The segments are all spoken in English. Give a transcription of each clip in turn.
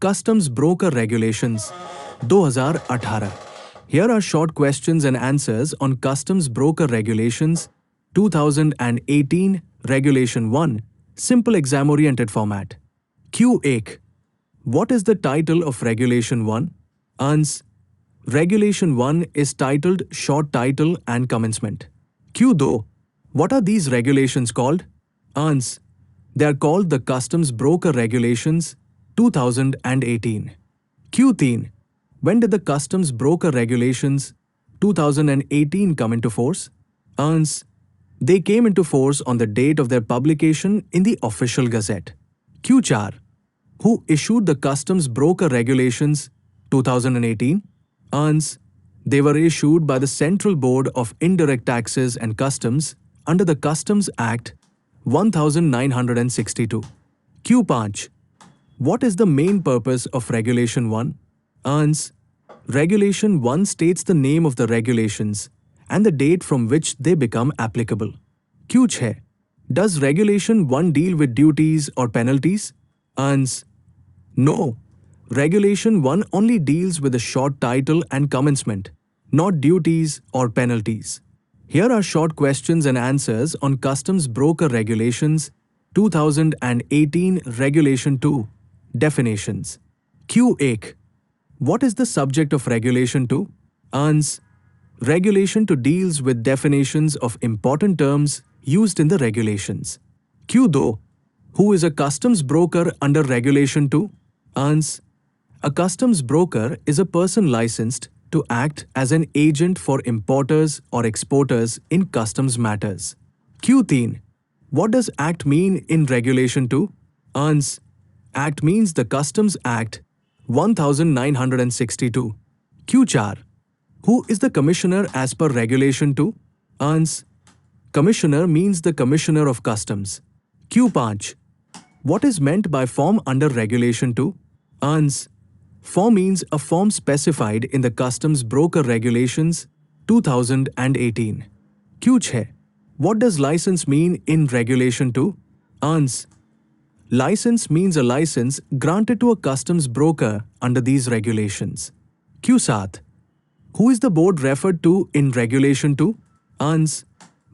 Customs Broker Regulations 2018. Here are short questions and answers on Customs Broker Regulations 2018 Regulation 1, simple exam-oriented format. Q1. What is the title of Regulation 1? Ans. Regulation 1 is titled Short Title and Commencement. Q2. What are these regulations called? Ans. They are called the Customs Broker Regulations 2018. Q3. When did the Customs Broker Regulations 2018 come into force? Ans. They came into force on the date of their publication in the Official Gazette. Q4. Who issued the Customs Broker Regulations 2018? Ans. They were issued by the Central Board of Indirect Taxes and Customs under the Customs Act 1962. Q5. What is the main purpose of Regulation 1? Ans. Regulation 1 states the name of the regulations and the date from which they become applicable. Q6. Does Regulation 1 deal with duties or penalties? Ans. No. Regulation 1 only deals with the short title and commencement, not duties or penalties. Here are short questions and answers on Customs Broker Regulations 2018 Regulation 2, Definitions. Q1. What is the subject of Regulation 2? Ans. Regulation 2 deals with definitions of important terms used in the regulations. Q2. Who is a customs broker under Regulation 2? Ans. A customs broker is a person licensed to act as an agent for importers or exporters in customs matters. Q3. What does Act mean in Regulation 2? Ans. Act means the Customs Act 1962. Q4. Who is the Commissioner as per Regulation 2? Ans. Commissioner means the Commissioner of Customs. Q5. What is meant by form under Regulation 2? Ans. Form means a form specified in the Customs Broker Regulations 2018. Q6. What does license mean in Regulation 2? Ans. License means a license granted to a customs broker under these regulations. Q7. Who is the board referred to in Regulation 2? Ans.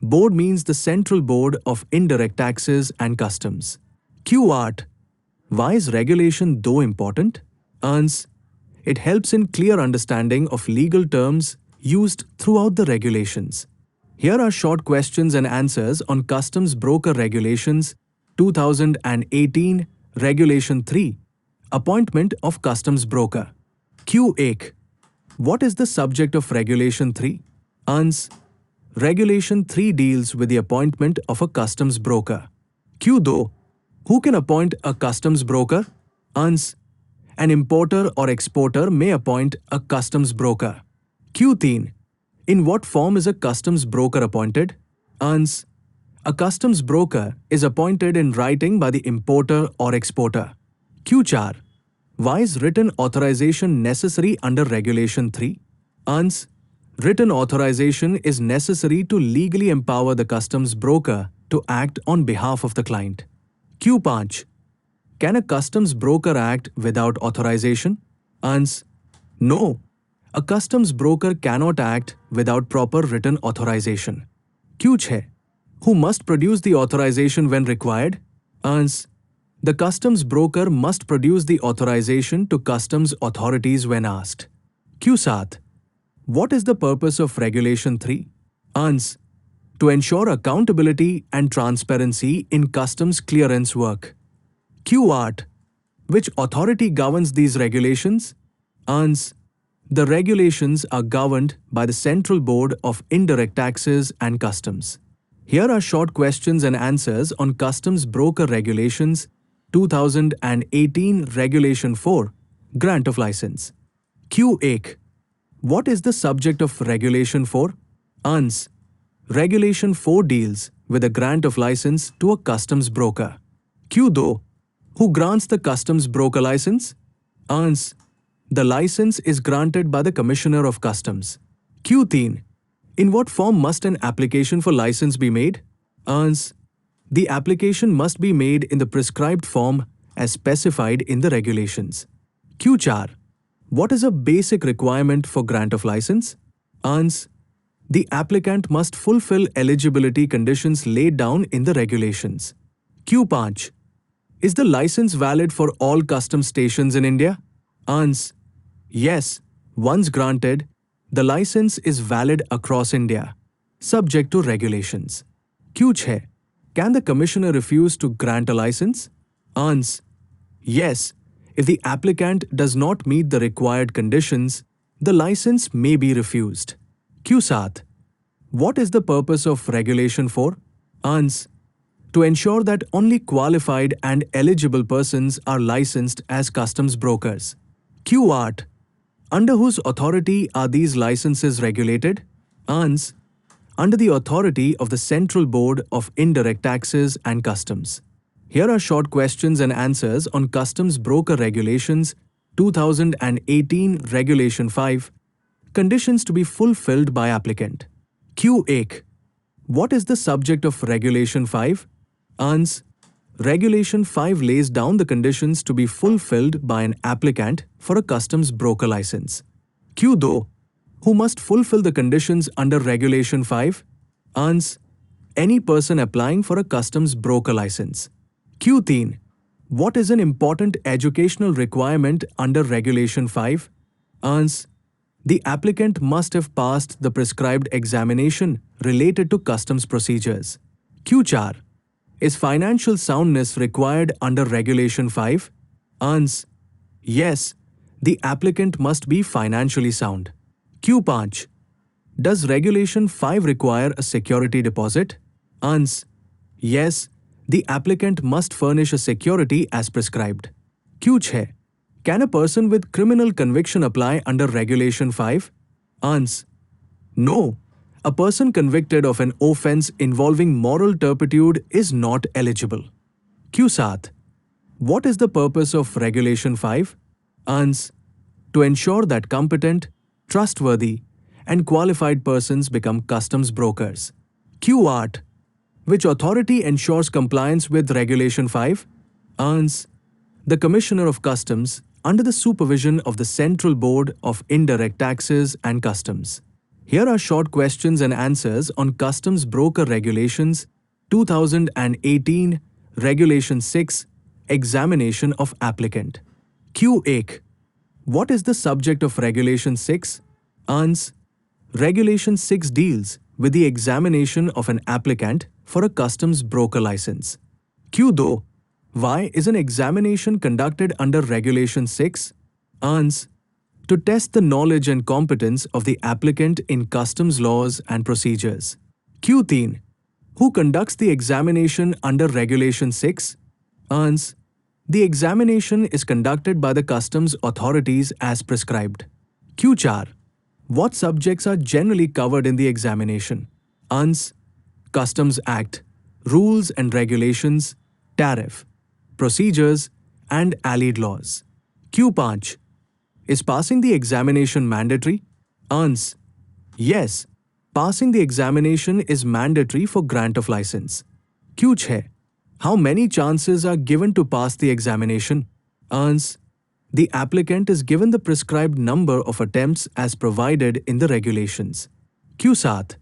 Board means the Central Board of Indirect Taxes and Customs. Q8. Why is Regulation 2 important? Ans. It helps in clear understanding of legal terms used throughout the regulations. Here are short questions and answers on Customs Broker Regulations 2018 Regulation 3, Appointment of Customs Broker. Q1. What is the subject of Regulation 3? Ans. Regulation 3 deals with the appointment of a customs broker. Q2. Who can appoint a customs broker? Ans. An importer or exporter may appoint a customs broker. Q3. In what form is a customs broker appointed? Ans. A customs broker is appointed in writing by the importer or exporter. Q4. Why is written authorization necessary under Regulation 3? Ans. Written authorization is necessary to legally empower the customs broker to act on behalf of the client. Q5. Can a customs broker act without authorization? Ans. No. A customs broker cannot act without proper written authorization. Q6. Who must produce the authorization when required? Ans. The customs broker must produce the authorization to customs authorities when asked. Q7. What is the purpose of Regulation 3? Ans. To ensure accountability and transparency in customs clearance work. Q8. Which authority governs these regulations? Ans. The regulations are governed by the Central Board of Indirect Taxes and Customs. Here are short questions and answers on Customs Broker Regulations 2018 Regulation 4, Grant of License. Q1. What is the subject of Regulation 4? Ans. Regulation 4 deals with the grant of license to a customs broker. Q2. Who grants the customs broker license? Ans. The license is granted by the Commissioner of Customs. Q3. In what form must an application for license be made? Ans. The application must be made in the prescribed form as specified in the regulations. Q4. What is a basic requirement for grant of license? Ans. The applicant must fulfill eligibility conditions laid down in the regulations. Q5. Is the license valid for all custom stations in India? Ans. Yes. Once granted, the license is valid across India, subject to regulations. Q6. Can the commissioner refuse to grant a license? Ans. Yes. If the applicant does not meet the required conditions, the license may be refused. Q7. What is the purpose of regulation for? Ans. To ensure that only qualified and eligible persons are licensed as customs brokers. Q8. Under whose authority are these licenses regulated? Ans. Under the authority of the Central Board of Indirect Taxes and Customs. Here are short questions and answers on Customs Broker Regulations 2018 Regulation 5. Conditions to be fulfilled by applicant. Q8. What is the subject of Regulation 5? Ans. Regulation 5 lays down the conditions to be fulfilled by an applicant for a customs broker license. Q2. Who must fulfill the conditions under Regulation 5? Ans. Any person applying for a customs broker license. Q3. What is an important educational requirement under Regulation 5? Ans. The applicant must have passed the prescribed examination related to customs procedures. Q4. Is financial soundness required under Regulation 5? Ans. Yes. The applicant must be financially sound. Q5. Does Regulation 5 require a security deposit? Ans. Yes. The applicant must furnish a security as prescribed. Q6. Can a person with criminal conviction apply under Regulation 5? Ans. No. A person convicted of an offence involving moral turpitude is not eligible. Q7. What is the purpose of Regulation 5? Ans. To ensure that competent, trustworthy, and qualified persons become customs brokers. Q8. Which authority ensures compliance with Regulation 5? Ans. The Commissioner of Customs under the supervision of the Central Board of Indirect Taxes and Customs. Here are short questions and answers on Customs Broker Regulations 2018 Regulation 6 Examination of Applicant. Q8. What is the subject of Regulation 6? Ans. Regulation 6 deals with the examination of an applicant for a customs broker license. Q2. Why is an examination conducted under Regulation 6? Ans. To test the knowledge and competence of the applicant in customs laws and procedures. Q3. Who conducts the examination under Regulation 6? Ans. The examination is conducted by the customs authorities as prescribed. Q4. What subjects are generally covered in the examination? Ans. Customs Act, rules and regulations, tariff, procedures, and allied laws. Q5. Is passing the examination mandatory? Ans. Yes. Passing the examination is mandatory for grant of license. Q6. How many chances are given to pass the examination? Ans. The applicant is given the prescribed number of attempts as provided in the regulations. Q7.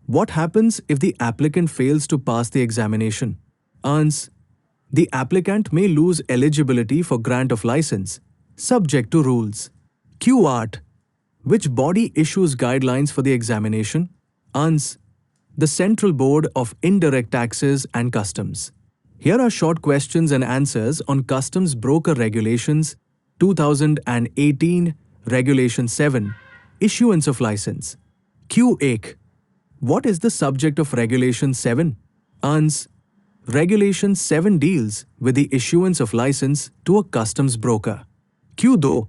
What happens if the applicant fails to pass the examination? Ans. The applicant may lose eligibility for grant of license, subject to rules. Q8. Which body issues guidelines for the examination? Ans. The Central Board of Indirect Taxes and Customs. Here are short questions and answers on Customs Broker Regulations 2018 Regulation 7 Issuance of License. Q8. What is the subject of Regulation 7? Ans. Regulation 7 deals with the issuance of license to a customs broker. Q2.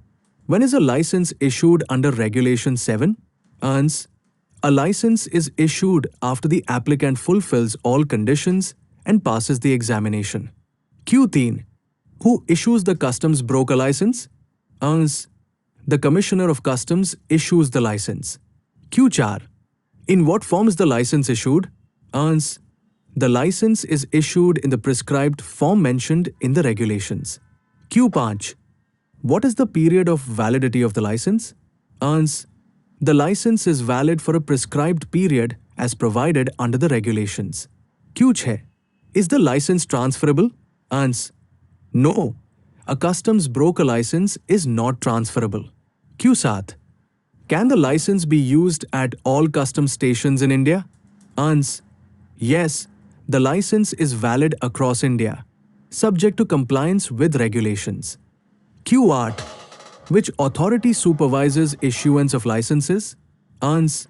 When is a license issued under Regulation 7? Ans. A license is issued after the applicant fulfills all conditions and passes the examination. Q3. Who issues the customs broker license? Ans. The Commissioner of Customs issues the license. Q4. In what form is the license issued? Ans. The license is issued in the prescribed form mentioned in the regulations. Q5. What is the period of validity of the license? Ans. The license is valid for a prescribed period as provided under the regulations. Q6. Is the license transferable? Ans. No. A customs broker license is not transferable. Q7. Can the license be used at all customs stations in India? Ans. Yes. The license is valid across India, subject to compliance with regulations. Q8. Which authority supervises issuance of licenses? Ans.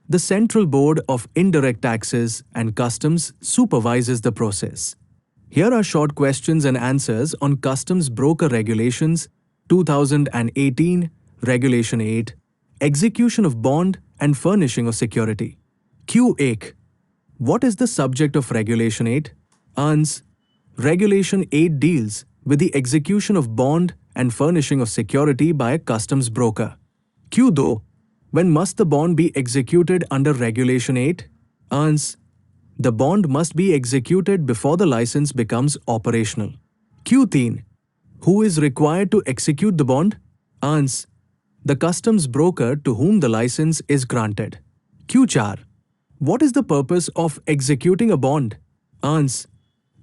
The Central Board of Indirect Taxes and Customs supervises the process. Here are short questions and answers on Customs Broker Regulations 2018, Regulation 8, Execution of Bond and Furnishing of Security. Q8. What is the subject of Regulation 8? Ans. Regulation 8 deals with the execution of bond and furnishing of security by a customs broker. Q2. When must the bond be executed under Regulation 8? Ans. The bond must be executed before the license becomes operational. Q3. Who is required to execute the bond? Ans. The customs broker to whom the license is granted. Q4. What is the purpose of executing a bond? Ans.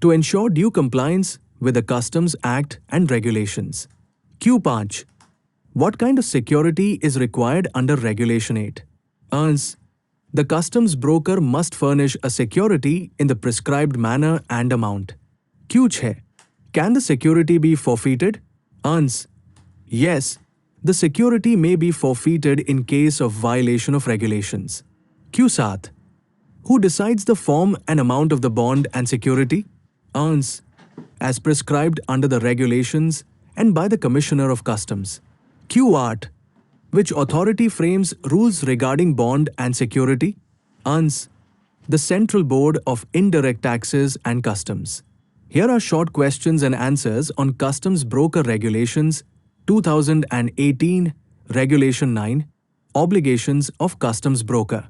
To ensure due compliance with the Customs Act and regulations. Q5. What kind of security is required under Regulation 8? Ans. The customs broker must furnish a security in the prescribed manner and amount. Q6. Can the security be forfeited? Ans. Yes. The security may be forfeited in case of violation of regulations. Q7. Who decides the form and amount of the bond and security? Ans. As prescribed under the regulations and by the Commissioner of Customs. Q8. Which authority frames rules regarding bond and security? Ans. The Central Board of Indirect Taxes and Customs. Here are short questions and answers on Customs Broker Regulations 2018, Regulation 9, Obligations of Customs Broker.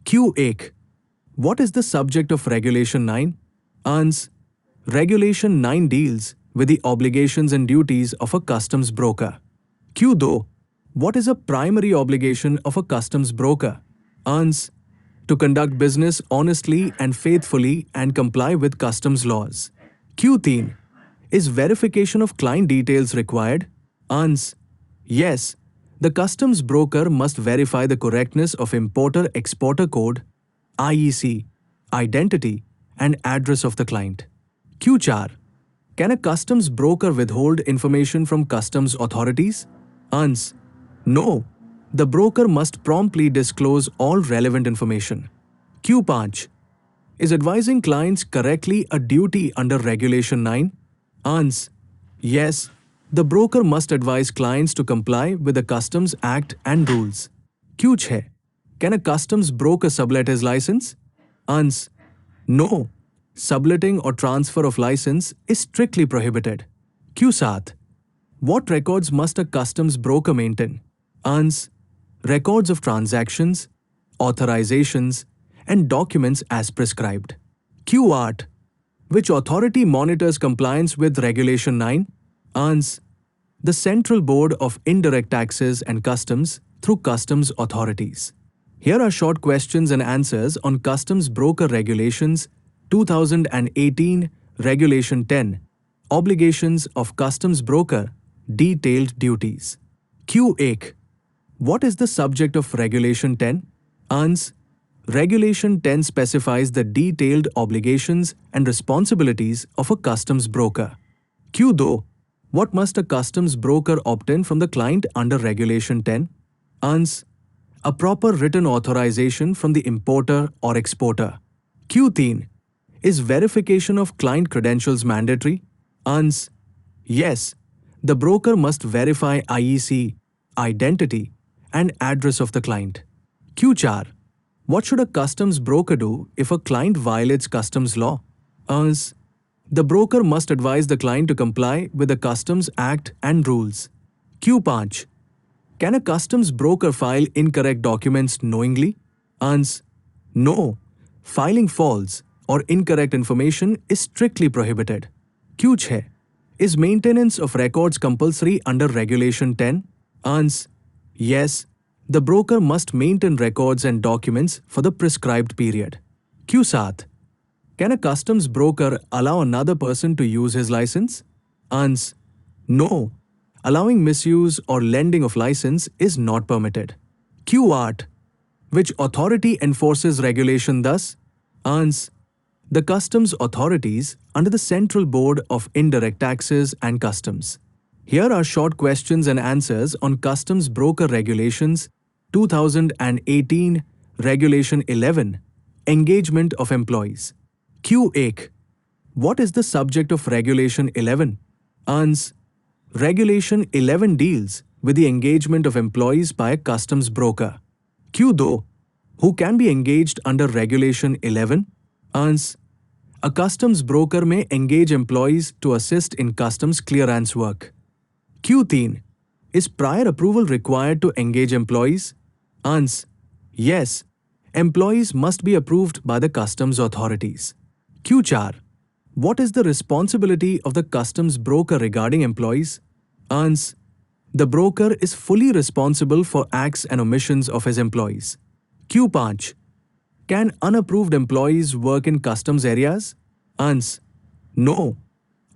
Q8. What is the subject of Regulation 9? Ans. Regulation 9 deals with the obligations and duties of a customs broker. Q2. What is a primary obligation of a customs broker? Ans. To conduct business honestly and faithfully and comply with customs laws. Q3. Is verification of client details required? Ans. Yes. The customs broker must verify the correctness of importer-exporter code, IEC, identity, and address of the client. Q4. Can a customs broker withhold information from customs authorities? Ans. No. The broker must promptly disclose all relevant information. Q5. Is advising clients correctly a duty under Regulation 9? Ans. Yes. The broker must advise clients to comply with the Customs Act and rules. Q6. Can a customs broker sublet his license? Ans. No. Subletting or transfer of license is strictly prohibited. Q7. What records must a customs broker maintain? Ans. Records of transactions, authorizations, and documents as prescribed. Q8. Which authority monitors compliance with Regulation 9? Ans. The Central Board of Indirect Taxes and Customs through customs authorities. Here are short questions and answers on Customs Broker Regulations 2018, Regulation 10, Obligations of Customs Broker, Detailed Duties. Q8. What is the subject of Regulation 10? Ans. Regulation 10 specifies the detailed obligations and responsibilities of a customs broker. Q2. What must a customs broker obtain from the client under Regulation 10? Ans. A proper written authorization from the importer or exporter. Q3. Is verification of client credentials mandatory? Ans. Yes. The broker must verify IEC, identity, and address of the client. Q4. What should a customs broker do if a client violates customs law? Ans. The broker must advise the client to comply with the Customs Act and rules. Q5. Can a customs broker file incorrect documents knowingly? Ans. No. Filing false or incorrect information is strictly prohibited. Q6. Is maintenance of records compulsory under Regulation 10? Ans. Yes. The broker must maintain records and documents for the prescribed period. Q7. Can a customs broker allow another person to use his license? Ans. No. Allowing misuse or lending of license is not permitted. Q8. Which authority enforces regulation thus? Ans. The customs authorities under the Central Board of Indirect Taxes and Customs. Here are short questions and answers on Customs Broker Regulations 2018 Regulation 11 Engagement of Employees. Q8. What is the subject of Regulation 11? Ans. Regulation 11 deals with the engagement of employees by a customs broker. Q2. Who can be engaged under Regulation 11? Ans. A customs broker may engage employees to assist in customs clearance work. Q3. Is prior approval required to engage employees? Ans. Yes. Employees must be approved by the customs authorities. Q4. What is the responsibility of the customs broker regarding employees? Ans. The broker is fully responsible for acts and omissions of his employees. Q5. Can unapproved employees work in customs areas? Ans. No.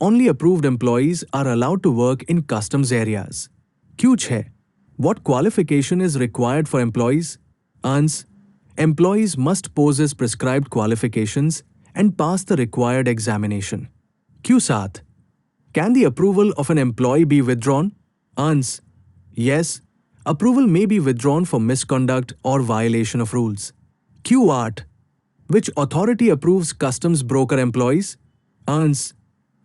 Only approved employees are allowed to work in customs areas. Q6. What qualification is required for employees? Ans. Employees must possess prescribed qualifications and pass the required examination. Q7. Can the approval of an employee be withdrawn? Ans. Yes. Approval may be withdrawn for misconduct or violation of rules. Q8. Which authority approves customs broker employees? Ans.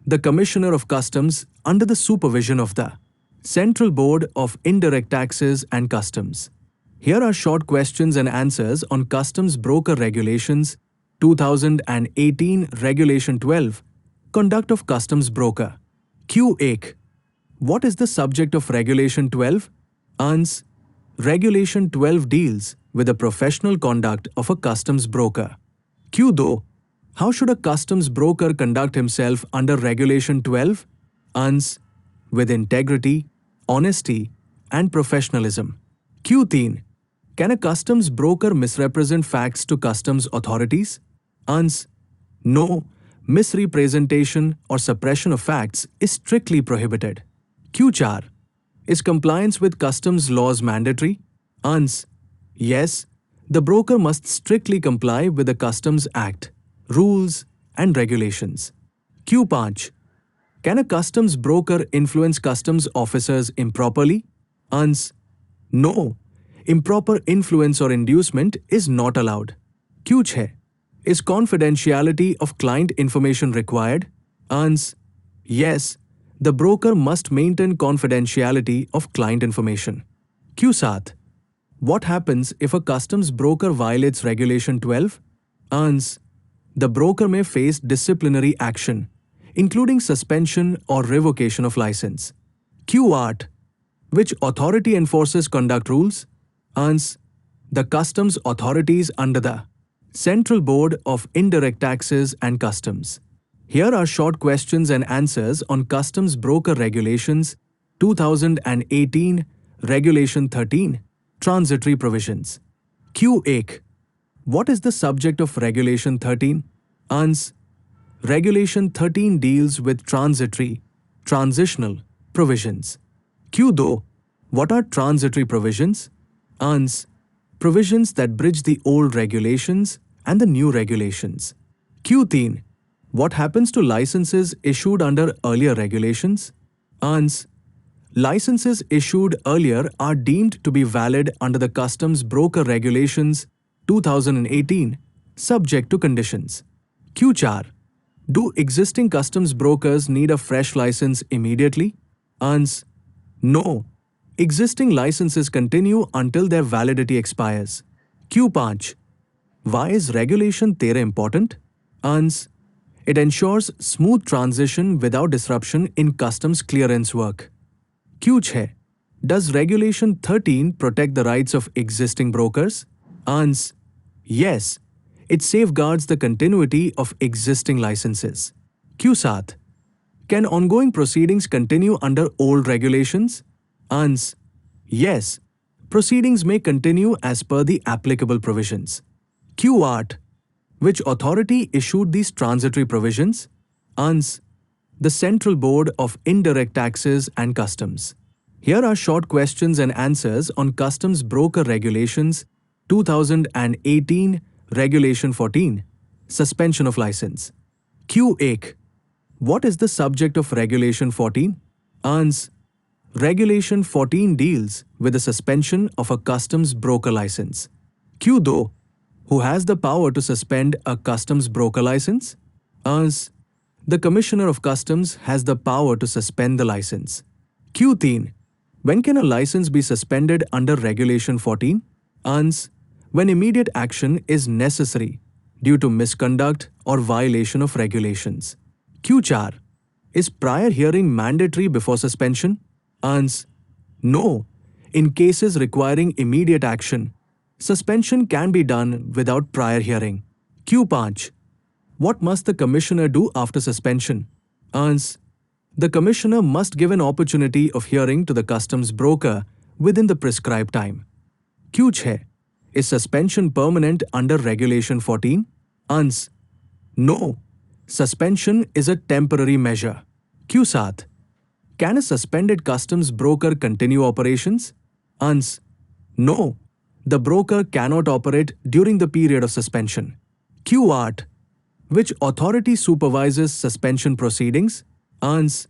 The Commissioner of Customs under the supervision of the Central Board of Indirect Taxes and Customs. Here are short questions and answers on Customs Broker Regulations 2018 Regulation 12 Conduct of Customs Broker. Q8. What is the subject of Regulation 12? Ans. Regulation 12 deals with the professional conduct of a customs broker. Q2. How should a customs broker conduct himself under Regulation 12? Ans. With integrity, honesty, and professionalism. Q3. Can a customs broker misrepresent facts to customs authorities? Ans. No. Misrepresentation or suppression of facts is strictly prohibited. Q4. Is compliance with customs laws mandatory? Ans. Yes. The broker must strictly comply with the Customs Act, rules, and regulations. Q5. Can a customs broker influence customs officers improperly? Ans. No. Improper influence or inducement is not allowed. Q6. Is confidentiality of client information required? Ans. Yes. The broker must maintain confidentiality of client information. Q7. What happens if a customs broker violates Regulation 12? Ans. The broker may face disciplinary action, including suspension or revocation of license. Q8. Which authority enforces conduct rules? Ans. The customs authorities under the Central Board of Indirect Taxes and Customs. Here are short questions and answers on Customs Broker Regulations 2018 Regulation 13 Transitory Provisions. Q8. What is the subject of Regulation 13? Ans. Regulation 13 deals with transitory, transitional provisions. Q2. What are transitory provisions? Ans. Provisions that bridge the old regulations and the new regulations. Q3. What happens to licenses issued under earlier regulations? Ans. Licenses issued earlier are deemed to be valid under the Customs Broker Regulations 2018, subject to conditions. Q4. Do existing customs brokers need a fresh license immediately? Ans. No. Existing licenses continue until their validity expires. Q5. Why is Regulation 13 important? Ans. It ensures smooth transition without disruption in customs clearance work. Q6. Does Regulation 13 protect the rights of existing brokers? Ans. Yes. It safeguards the continuity of existing licenses. Q7. Can ongoing proceedings continue under old regulations? Ans. Yes. Proceedings may continue as per the applicable provisions. Q art. Which authority issued these transitory provisions? Ans. The Central Board of Indirect Taxes and Customs. Here are short questions and answers on Customs Broker Regulations 2018 Regulation 14. Suspension of license. Q1. What is the subject of Regulation 14? Ans. Regulation 14 deals with the suspension of a customs broker license. Q2. Who has the power to suspend a customs broker license? Ans. The Commissioner of Customs has the power to suspend the license. Q3. When can a license be suspended under Regulation 14? Ans. When immediate action is necessary due to misconduct or violation of regulations. Q4. Is prior hearing mandatory before suspension? Ans. No. In cases requiring immediate action, suspension can be done without prior hearing. Q5. What must the Commissioner do after suspension? Ans. The Commissioner must give an opportunity of hearing to the customs broker within the prescribed time. Q6. Is suspension permanent under Regulation 14? Ans. No. Suspension is a temporary measure. Q7. Can a suspended customs broker continue operations? Ans. No. The broker cannot operate during the period of suspension. Q8. Which authority supervises suspension proceedings? Ans.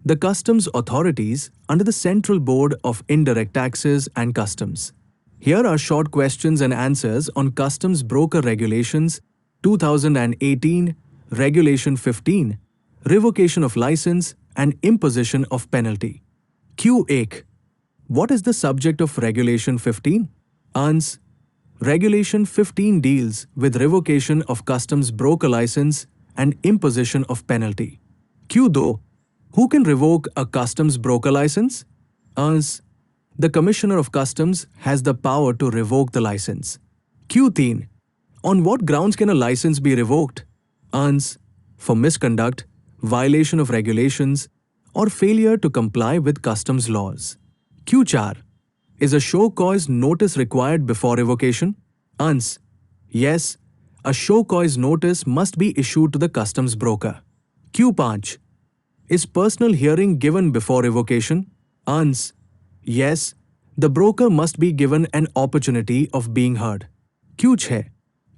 The customs authorities under the Central Board of Indirect Taxes and Customs. Here are short questions and answers on Customs Broker Regulations 2018 Regulation 15, Revocation of License and Imposition of Penalty. Q1. What is the subject of Regulation 15? Ans. Regulation 15 deals with revocation of customs broker license and imposition of penalty. Q2. Who can revoke a customs broker license? Ans. The Commissioner of Customs has the power to revoke the license. Q3. On what grounds can a license be revoked? Ans. For misconduct, violation of regulations, or failure to comply with customs laws. Q4. Is a show cause notice required before revocation? Ans. Yes, a show cause notice must be issued to the customs broker. Q5. Is personal hearing given before revocation? Ans. Yes, the broker must be given an opportunity of being heard. Q6.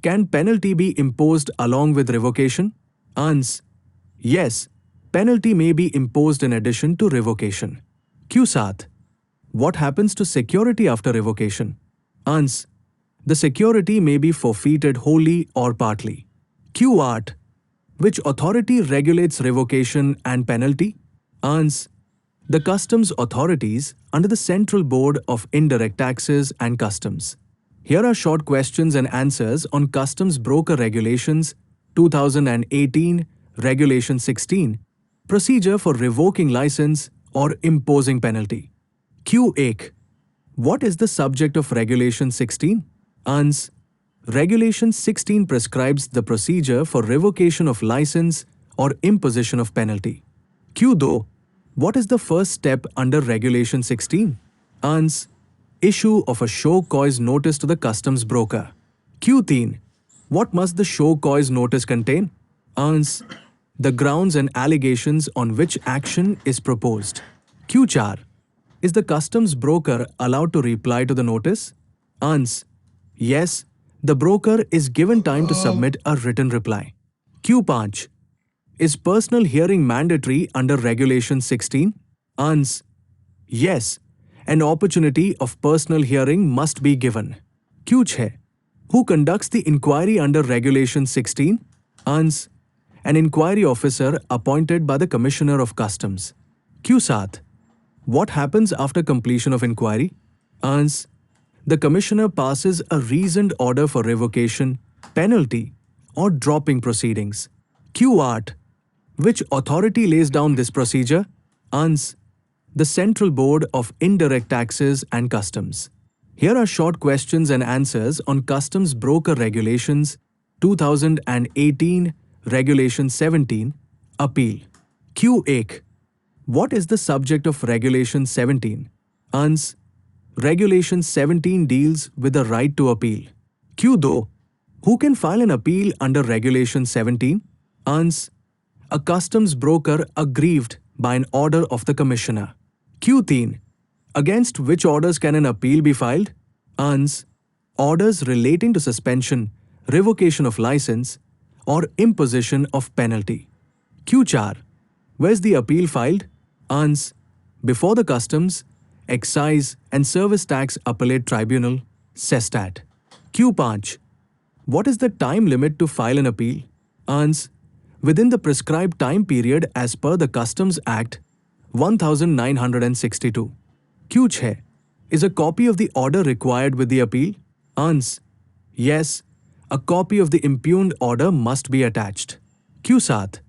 Can penalty be imposed along with revocation? Ans. Yes, penalty may be imposed in addition to revocation. Q7. What happens to security after revocation? Ans. The security may be forfeited wholly or partly. Q8. Which authority regulates revocation and penalty? Ans. The customs authorities under the Central Board of Indirect Taxes and Customs. Here are short questions and answers on Customs Broker Regulations 2018 Regulation 16, Procedure for revoking license or imposing penalty. Q1. What is the subject of Regulation 16? Ans. Regulation 16 prescribes the procedure for revocation of license or imposition of penalty. Q2. What is the first step under Regulation 16? Ans. Issue of a show cause notice to the customs broker. Q3. What must the show cause notice contain? Ans. The grounds and allegations on which action is proposed. Q4. Is the customs broker allowed to reply to the notice? Ans. Yes, the broker is given time to submit a written reply. Q5. Is personal hearing mandatory under Regulation 16? Ans. Yes, an opportunity of personal hearing must be given. Q6. Who conducts the inquiry under Regulation 16? Ans. An inquiry officer appointed by the Commissioner of Customs. Q7. What happens after completion of inquiry? Ans. The Commissioner passes a reasoned order for revocation, penalty, or dropping proceedings. Q8. Which authority lays down this procedure? Ans. The Central Board of Indirect Taxes and Customs. Here are short questions and answers on Customs Broker Regulations 2018 Regulation 17 Appeal. Q1. What is the subject of Regulation 17? Ans. Regulation 17 deals with the right to appeal. Q2. Who can file an appeal under Regulation 17? Ans. A customs broker aggrieved by an order of the Commissioner. Q3. Against which orders can an appeal be filed? Ans. Orders relating to suspension, revocation of license, or imposition of penalty. Q4. Where's the appeal filed? Ans. Before the Customs, Excise and Service Tax Appellate Tribunal, CESTAT. Q5. What is the time limit to file an appeal? Ans. Within the prescribed time period as per the Customs Act 1962. Q6. Is a copy of the order required with the appeal? Ans. Yes, a copy of the impugned order must be attached. Q7.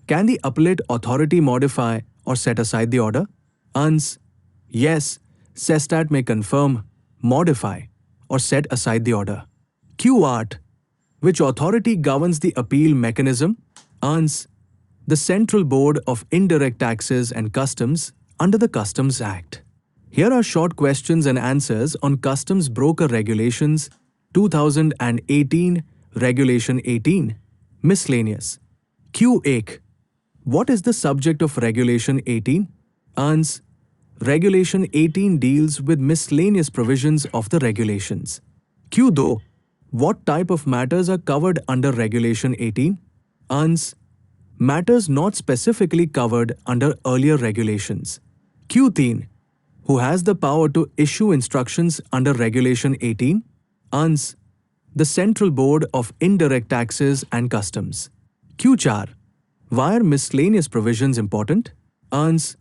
Can the appellate authority modify or set aside the order? Ans. Yes, CESTAT may confirm, modify, or set aside the order. Q8. Which authority governs the appeal mechanism? Ans. The Central Board of Indirect Taxes and Customs under the Customs Act. Here are short questions and answers on Customs Broker Regulations 2018, Regulation 18, Miscellaneous. Q1. What is the subject of Regulation 18? Ans. Regulation 18 deals with miscellaneous provisions of the regulations. Q2. What type of matters are covered under Regulation 18? Ans. Matters not specifically covered under earlier regulations. Q3. Who has the power to issue instructions under Regulation 18? Ans. The Central Board of Indirect Taxes and Customs. Q4. Why are miscellaneous provisions important? Ans.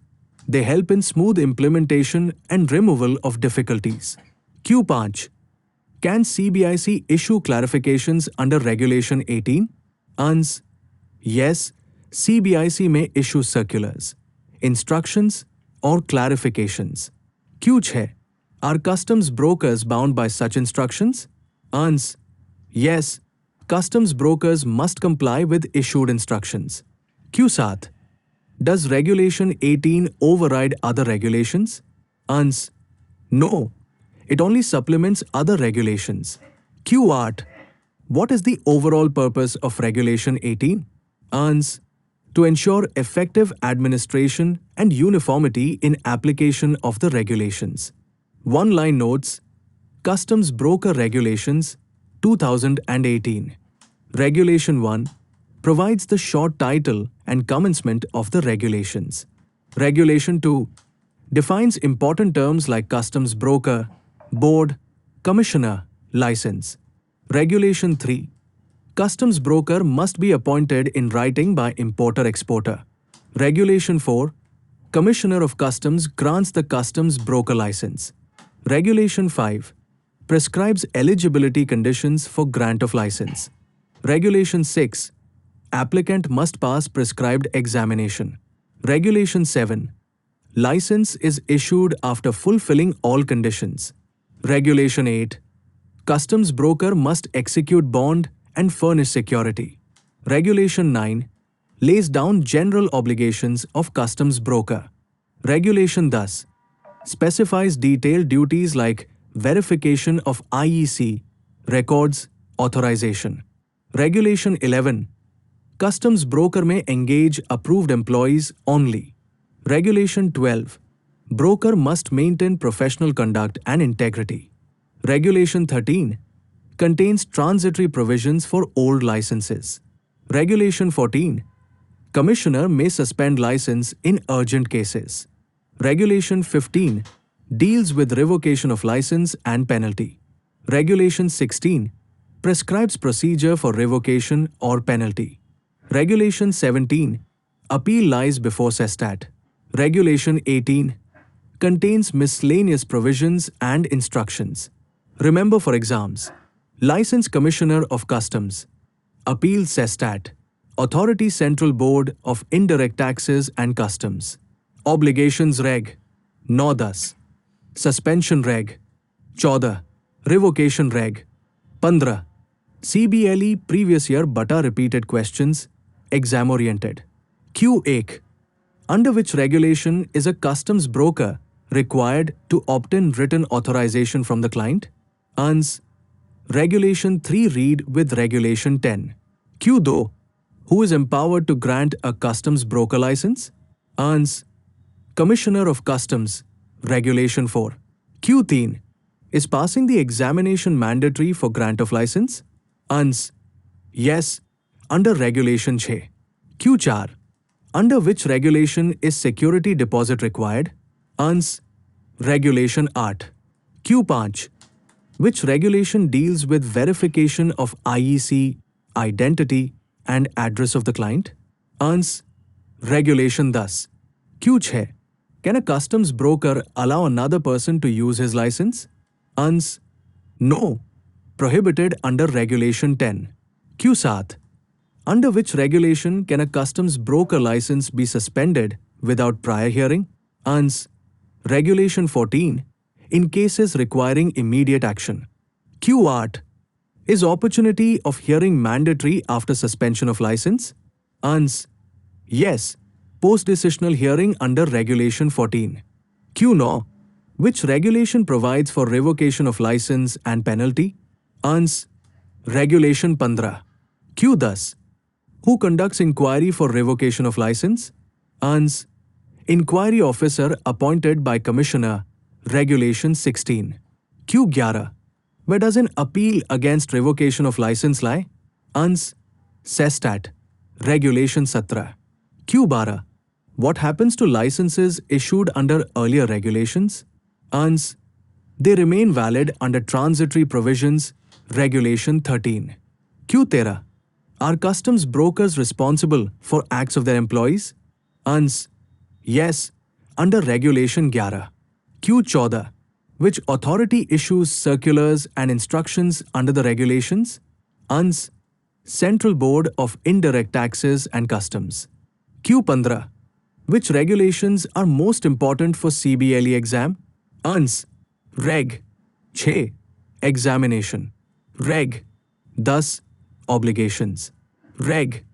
They help in smooth implementation and removal of difficulties. Q5. Can CBIC issue clarifications under Regulation 18? Ans. Yes, CBIC may issue circulars, instructions, or clarifications. Q6. Are customs brokers bound by such instructions? Ans. Yes, customs brokers must comply with issued instructions. Q7. Does Regulation 18 override other regulations? Ans. No, it only supplements other regulations. Q8. What is the overall purpose of Regulation 18? Ans. To ensure effective administration and uniformity in application of the regulations. One-line notes. Customs Broker Regulations 2018. Regulation 1 provides the short title and commencement of the regulations. Regulation 2 defines important terms like customs broker, board, commissioner, license. Regulation 3. Customs broker must be appointed in writing by importer-exporter. Regulation 4. Commissioner of Customs grants the customs broker license. Regulation 5. Prescribes eligibility conditions for grant of license. Regulation 6. Applicant must pass prescribed examination. Regulation 7. License is issued after fulfilling all conditions. Regulation 8. Customs broker must execute bond and furnish security. Regulation 9 lays down general obligations of customs broker. Regulation thus specifies detailed duties like verification of IEC, records, authorization. Regulation 11. Customs broker may engage approved employees only. Regulation 12. Broker must maintain professional conduct and integrity. Regulation 13 contains transitory provisions for old licenses. Regulation 14. Commissioner may suspend license in urgent cases. Regulation 15 deals with revocation of license and penalty. Regulation 16 prescribes procedure for revocation or penalty. Regulation 17 appeal lies before CESTAT. Regulation 18 contains miscellaneous provisions and instructions. Remember for exams. License Commissioner of Customs. Appeal CESTAT. Authority Central Board of Indirect Taxes and Customs. Obligations Reg. 9-10. Suspension Reg. 14. Revocation Reg. 15. CBLE previous year bata repeated questions. Exam oriented. Q1. Under which regulation is a customs broker required to obtain written authorization from the client? Ans. Regulation 3 read with Regulation 10. Q though, who is empowered to grant a customs broker license? Ans. Commissioner of Customs, Regulation 4. Q 3 is passing the examination mandatory for grant of license? Ans. Yes, under Regulation 6. Q 4. Under which regulation is security deposit required? Ans. Regulation 8. Q 5. Which regulation deals with verification of IEC, identity, and address of the client? Ans. Regulation 10. Q 6. Can a customs broker allow another person to use his license? Ans. No. Prohibited under Regulation 10. Q 7. Under which regulation can a customs broker license be suspended without prior hearing? Ans. Regulation 14. In cases requiring immediate action. Q 8. Is opportunity of hearing mandatory after suspension of license? Ans. Yes. Post-decisional hearing under Regulation 14. Q 9. Which regulation provides for revocation of license and penalty? Ans. Regulation 15. Q 10. Who conducts inquiry for revocation of license? Ans. Inquiry officer appointed by Commissioner, Regulation 16. Q 11. Where does an appeal against revocation of license lie? Ans. Sestat, Regulation 17. Q 12. What happens to licenses issued under earlier regulations? Ans. They remain valid under transitory provisions, Regulation 13. Q 13. Are customs brokers responsible for acts of their employees? Ans. Yes, under Regulation 11. Q 14. Which authority issues circulars and instructions under the regulations? Ans. Central Board of Indirect Taxes and Customs. Q 15. Which regulations are most important for CBLE exam? Ans. Reg. 6. Examination. Reg. 10. Obligations. Reg.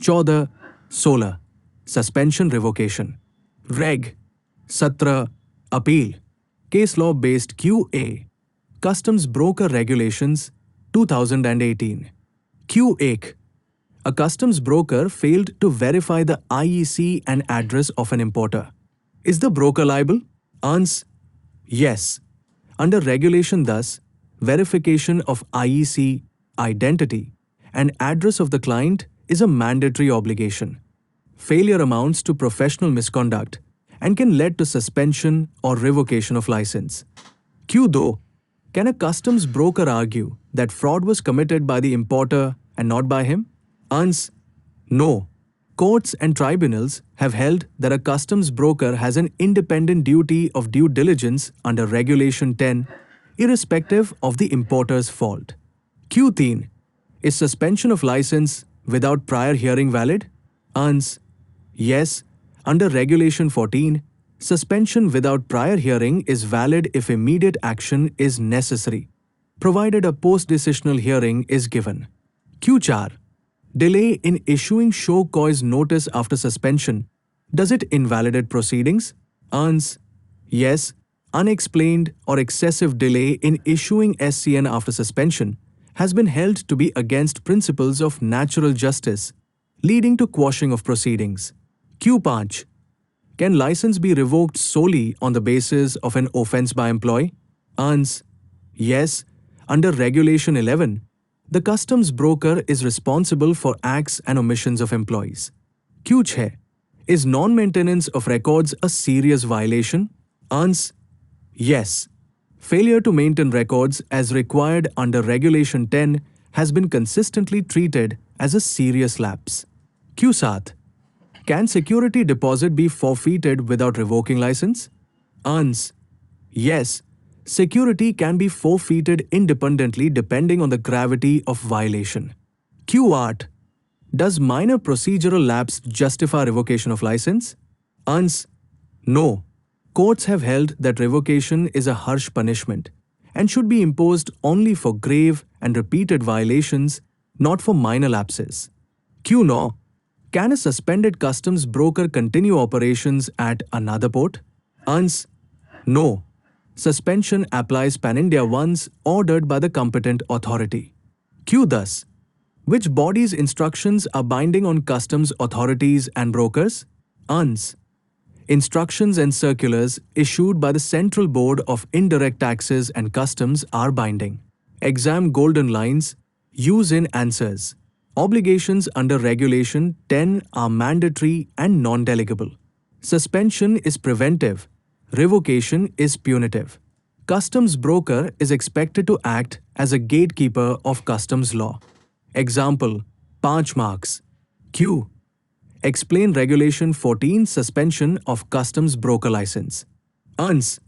14. 16. Suspension revocation. Reg. 17. Appeal. Case law based QA. Customs Broker Regulations 2018. Q8. A customs broker failed to verify the IEC and address of an importer. Is the broker liable? Ans. Yes. Under Regulation 10, verification of IEC, identity, and address of the client is a mandatory obligation. Failure amounts to professional misconduct and can lead to suspension or revocation of license. Q though, can a customs broker argue that fraud was committed by the importer and not by him? Ans. No. Courts and tribunals have held that a customs broker has an independent duty of due diligence under Regulation 10, irrespective of the importer's fault. Q 3. Is suspension of license without prior hearing valid? Ans. Yes. Under Regulation 14, suspension without prior hearing is valid if immediate action is necessary, provided a post-decisional hearing is given. Q4. Delay in issuing show cause notice after suspension. Does it invalidate proceedings? Ans. Yes. Unexplained or excessive delay in issuing SCN after suspension has been held to be against principles of natural justice, leading to quashing of proceedings. Q5. Can license be revoked solely on the basis of an offense by employee? Ans. Yes. Under Regulation 11, the customs broker is responsible for acts and omissions of employees. Q6. Is non-maintenance of records a serious violation? Ans. Yes. Failure to maintain records as required under Regulation 10 has been consistently treated as a serious lapse. Q7. Can security deposit be forfeited without revoking license? Ans. Yes. Security can be forfeited independently depending on the gravity of violation. Q8. Does minor procedural lapse justify revocation of license? Ans. No. Courts have held that revocation is a harsh punishment and should be imposed only for grave and repeated violations, not for minor lapses. Q9. Can a suspended customs broker continue operations at another port? Ans. No. Suspension applies pan-India once ordered by the competent authority. Q. Thus, which body's instructions are binding on customs authorities and brokers? Ans. Instructions and circulars issued by the Central Board of Indirect Taxes and Customs are binding. Exam golden lines. Use in answers. Obligations under Regulation 10 are mandatory and non-delegable. Suspension is preventive. Revocation is punitive. Customs broker is expected to act as a gatekeeper of customs law. Example, 5 marks. Q. Explain Regulation 14 suspension of customs broker license. Ans.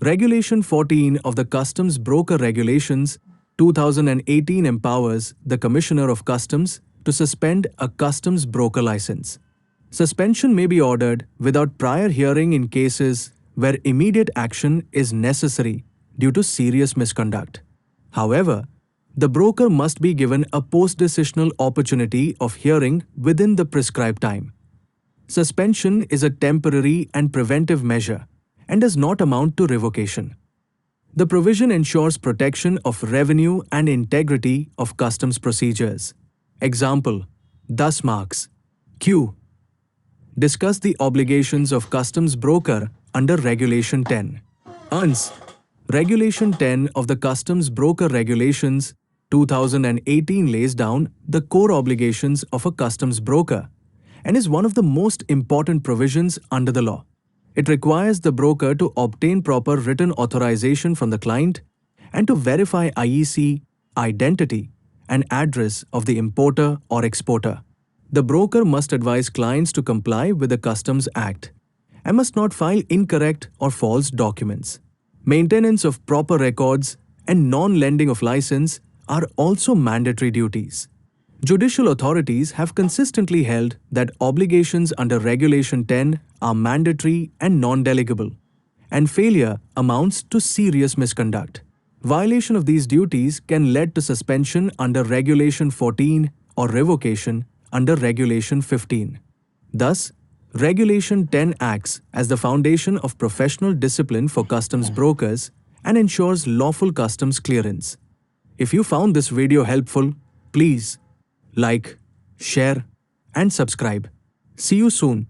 Regulation 14 of the Customs Broker Regulations 2018 empowers the Commissioner of Customs to suspend a customs broker license. Suspension may be ordered without prior hearing in cases where immediate action is necessary due to serious misconduct. However, the broker must be given a post-decisional opportunity of hearing within the prescribed time. Suspension is a temporary and preventive measure and does not amount to revocation. The provision ensures protection of revenue and integrity of customs procedures. Example, 10 marks. Q. Discuss the obligations of customs broker under Regulation 10. Ans. Regulation 10 of the Customs Broker Regulations 2018 lays down the core obligations of a customs broker and is one of the most important provisions under the law. It requires the broker to obtain proper written authorization from the client and to verify IEC, identity, and address of the importer or exporter. The broker must advise clients to comply with the Customs Act and must not file incorrect or false documents. Maintenance of proper records and non-lending of license are also mandatory duties. Judicial authorities have consistently held that obligations under Regulation 10 are mandatory and non-delegable, and failure amounts to serious misconduct. Violation of these duties can lead to suspension under Regulation 14 or revocation under Regulation 15. Thus, Regulation 10 acts as the foundation of professional discipline for customs brokers and ensures lawful customs clearance. If you found this video helpful, please like, share, and subscribe. See you soon.